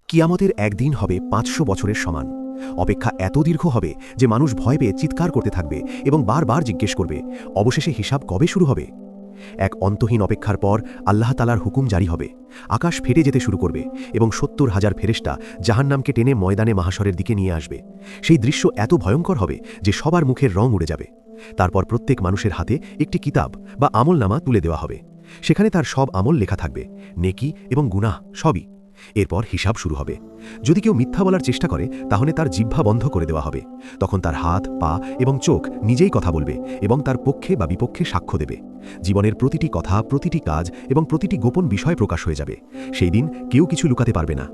কিয়ামতের একদিন হবে ৫০০ বছরের সমান। অপেক্ষা এত দীর্ঘ হবে যে মানুষ ভয় পেয়ে চিৎকার করতে থাকবে এবং বারবার জিজ্ঞেস করবে, অবশেষে হিসাব কবে শুরু হবে? এক অন্তহীন অপেক্ষার পর আল্লাহ তাআলার হুকুম জারি হবে। আকাশ ফেটে যেতে শুরু করবে এবং ৭০,০০০ ফেরেশতা জাহান্নামকে টেনে ময়দানে মাহশরের দিকে নিয়ে আসবে। সেই দৃশ্য এত ভয়ঙ্কর হবে যে সবার মুখের রং উড়ে যাবে। তারপর প্রত্যেক মানুষের হাতে একটি কিতাব বা আমলনামা তুলে দেওয়া হবে। সেখানে তার সব আমল লেখা থাকবে, নেকি এবং গুনাহ সবই। এরপর হিসাব শুরু হবে। যদি কেউ মিথ্যা বলার চেষ্টা করে তাহলে তার জিহ্বা বন্ধ করে দেওয়া হবে। তখন তার হাত, পা এবং চোখ নিজেই কথা বলবে এবং তার পক্ষে বা বিপক্ষে সাক্ষ্য দেবে। জীবনের প্রতিটি কথা, প্রতিটি কাজ এবং প্রতিটি গোপন বিষয় প্রকাশ হয়ে যাবে। সেই দিন কেউ কিছু লুকাতে পারবে না।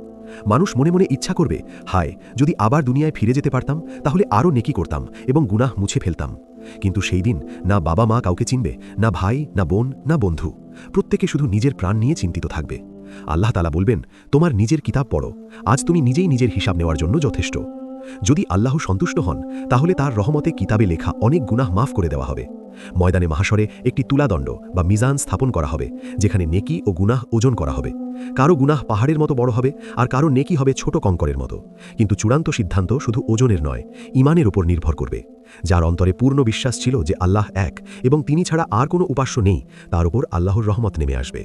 মানুষ মনে মনে ইচ্ছা করবে, হায়, যদি আবার দুনিয়ায় ফিরে যেতে পারতাম তাহলে আরও নেকি করতাম এবং গুনাহ মুছে ফেলতাম। কিন্তু সেই দিন না বাবা মা কাউকে চিনবে, না ভাই, না বোন, না বন্ধু। প্রত্যেকে শুধু নিজের প্রাণ নিয়ে চিন্তিত থাকবে। আল্লাহ তাআলা বলবেন, তোমার নিজের কিতাব পড়ো, আজ তুমি নিজেই নিজের হিসাব নেওয়ার জন্য যথেষ্ট। যদি আল্লাহ সন্তুষ্ট হন তাহলে তার রহমতে কিতাবে লেখা অনেক গুনাহ মাফ করে দেওয়া হবে। ময়দানে মাহশরে একটি তুলাদণ্ড বা মিজান স্থাপন করা হবে, যেখানে নেকি ও গুনাহ ওজন করা হবে। কারো গুনাহ পাহাড়ের মতো বড় হবে আর কারো নেকি হবে ছোট কঙ্করের মতো। কিন্তু চূড়ান্ত সিদ্ধান্ত শুধু ওজনের নয়, ঈমানের উপর নির্ভর করবে। যার অন্তরে পূর্ণ বিশ্বাস ছিল যে আল্লাহ এক এবং তিনি ছাড়া আর কোনো উপাস্য নেই, তার উপর আল্লাহর রহমত নেমে আসবে।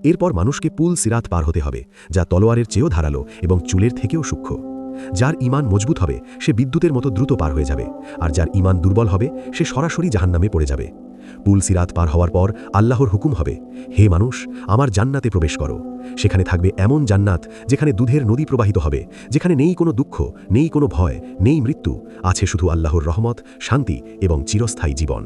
এরপর মানুষকে পুল সিরাত পার হতে হবে, যা তলোয়ারের চেয়েও ধারালো এবং চুলের থেকেও সূক্ষ্ম। যার ঈমান মজবুত হবে সে বিদ্যুতের মতো দ্রুত পার হয়ে যাবে, আর যার ঈমান দুর্বল হবে সে সরাসরি জাহান্নামে পড়ে যাবে। পুল সিরাত পার হওয়ার পর আল্লাহর হুকুম হবে, হে মানুষ, আমার জান্নাতে প্রবেশ করো। সেখানে থাকবে এমন জান্নাত যেখানে দুধের নদী প্রবাহিত হবে, যেখানে নেই কোনো দুঃখ, নেই কোনো ভয়, নেই মৃত্যু, আছে শুধু আল্লাহর রহমত, শান্তি এবং চিরস্থায়ী জীবন।